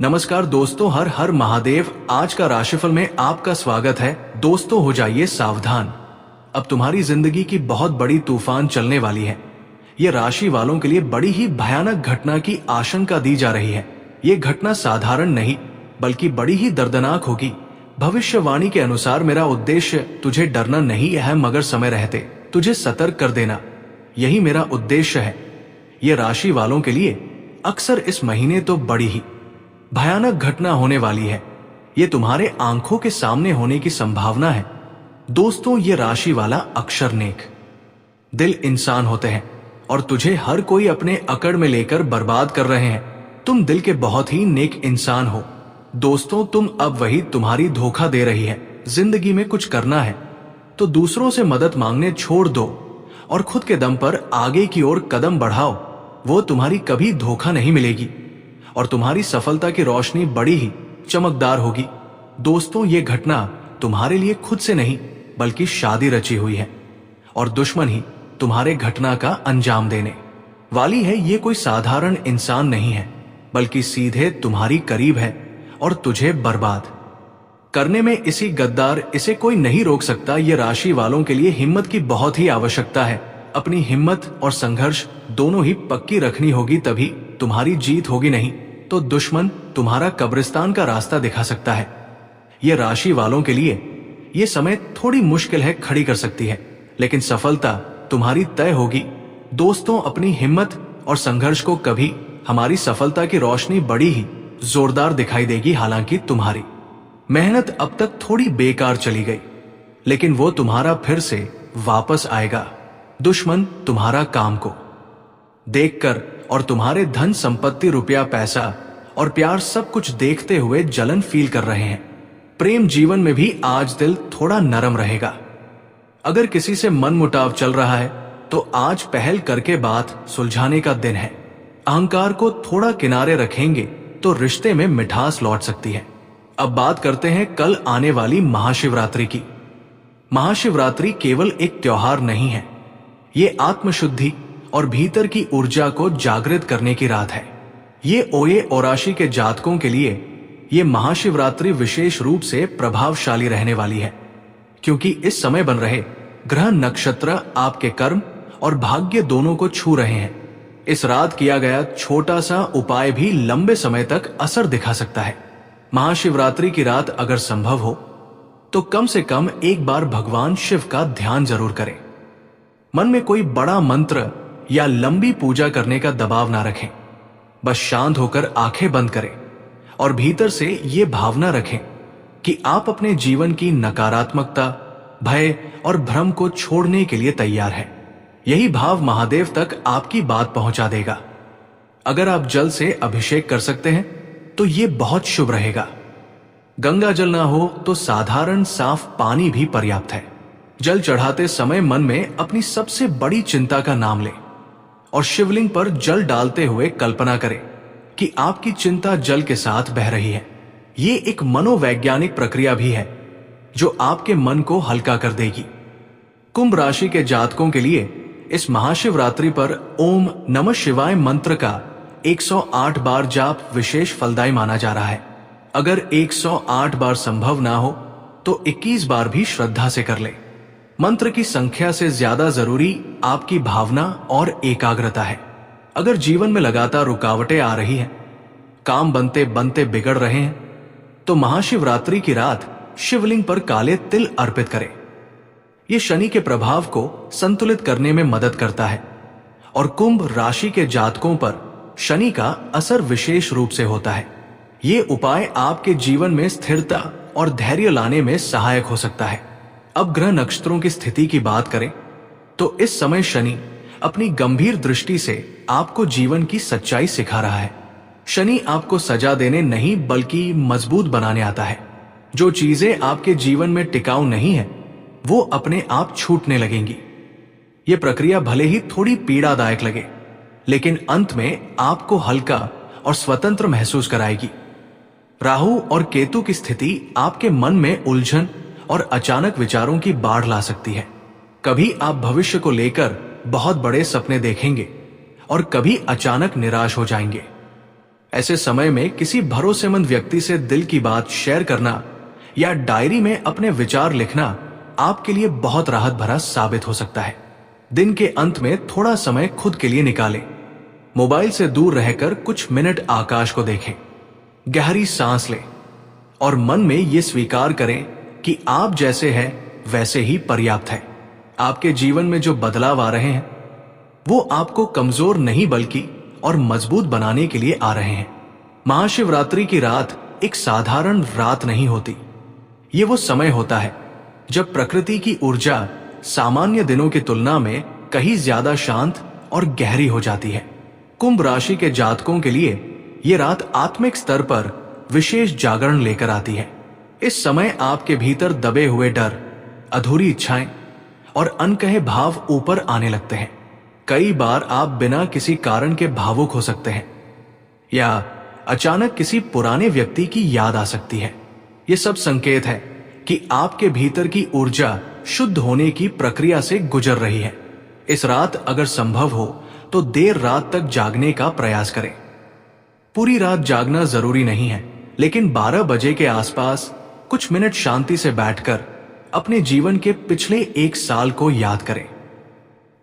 नमस्कार दोस्तों, हर हर महादेव। आज का राशिफल में आपका स्वागत है। दोस्तों, हो जाइए सावधान। अब तुम्हारी जिंदगी की बहुत बड़ी तूफान चलने वाली है। ये राशि वालों के लिए बड़ी ही भयानक घटना की आशंका दी जा रही है। ये घटना साधारण नहीं बल्कि बड़ी ही दर्दनाक होगी। भविष्यवाणी के अनुसार मेरा उद्देश्य तुझे डरना नहीं है, मगर समय रहते तुझे सतर्क कर देना, यही मेरा उद्देश्य है। ये राशि वालों के लिए अक्सर इस महीने तो बड़ी ही भयानक घटना होने वाली है। ये तुम्हारे आंखों के सामने होने की संभावना है। दोस्तों, ये राशि वाला अक्षर नेक दिल इंसान होते हैं और तुझे हर कोई अपने अकड़ में लेकर बर्बाद कर रहे हैं। तुम दिल के बहुत ही नेक इंसान हो। दोस्तों, तुम अब वही तुम्हारी धोखा दे रही है। जिंदगी में कुछ करना है तो दूसरों से मदद मांगने छोड़ दो और खुद के दम पर आगे की ओर कदम बढ़ाओ। वो तुम्हारी कभी धोखा नहीं मिलेगी और तुम्हारी सफलता की रोशनी बड़ी ही चमकदार होगी। दोस्तों, ये घटना तुम्हारे लिए खुद से नहीं बल्कि शादी रची हुई है और दुश्मन ही तुम्हारे घटना का अंजाम देने वाली है। ये कोई साधारण इंसान नहीं है बल्कि सीधे तुम्हारी करीब है और तुझे बर्बाद करने में इसी गद्दार इसे कोई नहीं रोक सकता। ये राशि वालों के लिए हिम्मत की बहुत ही आवश्यकता है। अपनी हिम्मत और संघर्ष दोनों ही पक्की रखनी होगी, तभी तुम्हारी जीत होगी, नहीं तो दुश्मन तुम्हारा कब्रिस्तान का रास्ता दिखा सकता है। ये राशि वालों के लिए ये समय थोड़ी मुश्किल है खड़ी कर सकती है, लेकिन सफलता तुम्हारी तय होगी। दोस्तों, अपनी हिम्मत और संघर्ष को कभी हमारी सफलता की रोशनी बड़ी ही जोरदार दिखाई देगी। हालांकि तुम्हारी मेहनत अब तक थोड़ी बेकार चली गई, लेकिन वो तुम्हारा फिर से वापस आएगा। दुश्मन तुम्हारा काम को देखकर और तुम्हारे धन संपत्ति, रुपया, पैसा और प्यार सब कुछ देखते हुए जलन फील कर रहे हैं। प्रेम जीवन में भी आज दिल थोड़ा नरम रहेगा। अगर किसी से मनमुटाव चल रहा है तो आज पहल करके बात सुलझाने का दिन है। अहंकार को थोड़ा किनारे रखेंगे तो रिश्ते में मिठास लौट सकती है। अब बात करते हैं कल आने वाली महाशिवरात्रि की। महाशिवरात्रि केवल एक त्योहार नहीं है, ये आत्मशुद्धि और भीतर की ऊर्जा को जागृत करने की रात है। ये ओये और राशि के जातकों के लिए ये महाशिवरात्रि विशेष रूप से प्रभावशाली रहने वाली है, क्योंकि इस समय बन रहे ग्रह नक्षत्र आपके कर्म और भाग्य दोनों को छू रहे हैं। इस रात किया गया छोटा सा उपाय भी लंबे समय तक असर दिखा सकता है। महाशिवरात्रि की रात अगर संभव हो तो कम से कम एक बार भगवान शिव का ध्यान जरूर करें। मन में कोई बड़ा मंत्र या लंबी पूजा करने का दबाव ना रखें। बस शांत होकर आंखें बंद करें और भीतर से ये भावना रखें कि आप अपने जीवन की नकारात्मकता, भय और भ्रम को छोड़ने के लिए तैयार हैं। यही भाव महादेव तक आपकी बात पहुंचा देगा। अगर आप जल से अभिषेक कर सकते हैं तो ये बहुत शुभ रहेगा। गंगा जल ना हो तो साधारण साफ पानी भी पर्याप्त है। जल चढ़ाते समय मन में अपनी सबसे बड़ी चिंता का नाम लें और शिवलिंग पर जल डालते हुए कल्पना करें कि आपकी चिंता जल के साथ बह रही है। ये एक मनोवैज्ञानिक प्रक्रिया भी है जो आपके मन को हल्का कर देगी। कुंभ राशि के जातकों के लिए इस महाशिवरात्रि पर ओम नमः शिवाय मंत्र का 108 बार जाप विशेष फलदायी माना जा रहा है। अगर 108 बार संभव ना हो तो 21 बार भी श्रद्धा से कर ले। मंत्र की संख्या से ज्यादा जरूरी आपकी भावना और एकाग्रता है। अगर जीवन में लगातार रुकावटें आ रही हैं, काम बनते बनते बिगड़ रहे हैं, तो महाशिवरात्रि की रात शिवलिंग पर काले तिल अर्पित करें। यह शनि के प्रभाव को संतुलित करने में मदद करता है और कुंभ राशि के जातकों पर शनि का असर विशेष रूप से होता है। ये उपाय आपके जीवन में स्थिरता और धैर्य लाने में सहायक हो सकता है। अब ग्रह नक्षत्रों की स्थिति की बात करें तो इस समय शनि अपनी गंभीर दृष्टि से आपको जीवन की सच्चाई सिखा रहा है। शनि आपको सजा देने नहीं बल्कि मजबूत बनाने आता है। जो चीजें आपके जीवन में टिकाऊ नहीं है वो अपने आप छूटने लगेंगी। ये प्रक्रिया भले ही थोड़ी पीड़ादायक लगे, लेकिन अंत में आपको हल्का और स्वतंत्र महसूस कराएगी। राहु और केतु की स्थिति आपके मन में उलझन और अचानक विचारों की बाढ़ ला सकती है। कभी आप भविष्य को लेकर बहुत बड़े सपने देखेंगे और कभी अचानक निराश हो जाएंगे। ऐसे समय में किसी भरोसेमंद व्यक्ति से दिल की बात शेयर करना या डायरी में अपने विचार लिखना आपके लिए बहुत राहत भरा साबित हो सकता है। दिन के अंत में थोड़ा समय खुद के लिए निकालें। मोबाइल से दूर रहकर कुछ मिनट आकाश को देखें, गहरी सांस लें और मन में ये स्वीकार करें कि आप जैसे हैं वैसे ही पर्याप्त है। आपके जीवन में जो बदलाव आ रहे हैं वो आपको कमजोर नहीं बल्कि और मजबूत बनाने के लिए आ रहे हैं। महाशिवरात्रि की रात एक साधारण रात नहीं होती। ये वो समय होता है जब प्रकृति की ऊर्जा सामान्य दिनों की तुलना में कहीं ज्यादा शांत और गहरी हो जाती है। कुंभ राशि के जातकों के लिए ये रात आत्मिक स्तर पर विशेष जागरण लेकर आती है। इस समय आपके भीतर दबे हुए डर, अधूरी इच्छाएं और अनकहे भाव ऊपर आने लगते हैं। कई बार आप बिना किसी कारण के भावुक हो सकते हैं या अचानक किसी पुराने व्यक्ति की याद आ सकती है। ये सब संकेत है कि आपके भीतर की ऊर्जा शुद्ध होने की प्रक्रिया से गुजर रही है। इस रात अगर संभव हो तो देर रात तक जागने का प्रयास करें। पूरी रात जागना जरूरी नहीं है, लेकिन 12 बजे के आसपास कुछ मिनट शांति से बैठकर अपने जीवन के पिछले 1 साल को याद करें।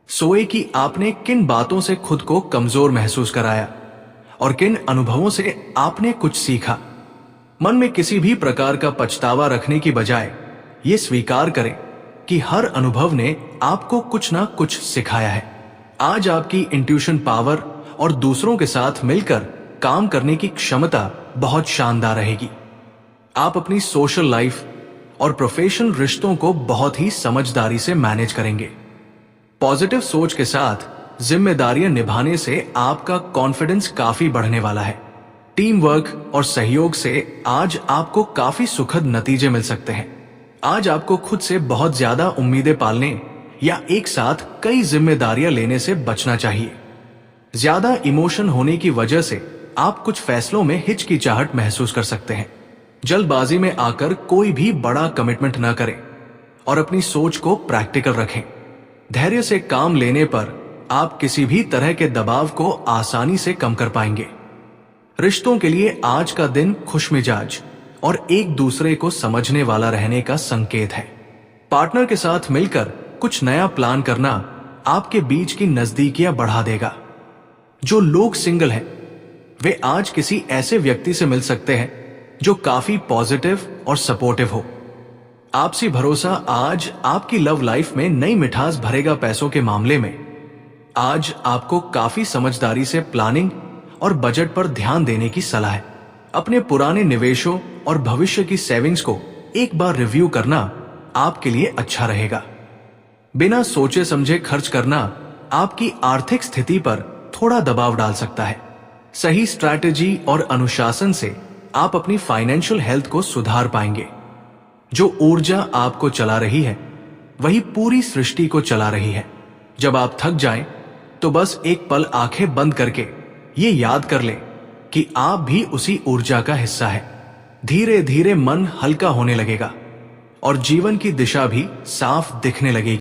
सोए कि आपने किन बातों से खुद को कमजोर महसूस कराया और किन अनुभवों से आपने कुछ सीखा। मन में किसी भी प्रकार का पछतावा रखने की बजाय ये स्वीकार करें कि हर अनुभव ने आपको कुछ ना कुछ सिखाया है। आज आपकी इंट्यूशन पावर और दूसरों के साथ मिलकर काम करने की क्षमता बहुत शानदार रहेगी। आप अपनी सोशल लाइफ और प्रोफेशनल रिश्तों को बहुत ही समझदारी से मैनेज करेंगे। पॉजिटिव सोच के साथ जिम्मेदारियां निभाने से आपका कॉन्फिडेंस काफी बढ़ने वाला है। टीम वर्क और सहयोग से आज आपको काफी सुखद नतीजे मिल सकते हैं। आज आपको खुद से बहुत ज्यादा उम्मीदें पालने या एक साथ कई जिम्मेदारियां लेने से बचना चाहिए। ज्यादा इमोशन होने की वजह से आप कुछ फैसलों में हिचकिचाहट महसूस कर सकते हैं। जल्दबाजी में आकर कोई भी बड़ा कमिटमेंट न करें और अपनी सोच को प्रैक्टिकल रखें। धैर्य से काम लेने पर आप किसी भी तरह के दबाव को आसानी से कम कर पाएंगे। रिश्तों के लिए आज का दिन खुशमिजाज और एक दूसरे को समझने वाला रहने का संकेत है। पार्टनर के साथ मिलकर कुछ नया प्लान करना आपके बीच की नजदीकियां बढ़ा देगा। जो लोग सिंगल हैं वे आज किसी ऐसे व्यक्ति से मिल सकते हैं जो काफी पॉजिटिव और सपोर्टिव हो। आपसी भरोसा आज आपकी लव लाइफ में नई मिठास भरेगा। पैसों के मामले में आज आपको काफी समझदारी से प्लानिंग और बजट पर ध्यान देने की सलाह है। अपने पुराने निवेशों और भविष्य की सेविंग्स को एक बार रिव्यू करना आपके लिए अच्छा रहेगा। बिना सोचे समझे खर्च करना आपकी आर्थिक स्थिति पर थोड़ा दबाव डाल सकता है। सही स्ट्रैटेजी और अनुशासन से आप अपनी फाइनेंशियल हेल्थ को सुधार पाएंगे। जो ऊर्जा आपको चला रही है वही पूरी सृष्टि को चला रही है। जब आप थक जाएं तो बस एक पल आंखें बंद करके ये याद कर लें कि आप भी उसी ऊर्जा का हिस्सा है। धीरे धीरे मन हल्का होने लगेगा और जीवन की दिशा भी साफ दिखने लगेगी।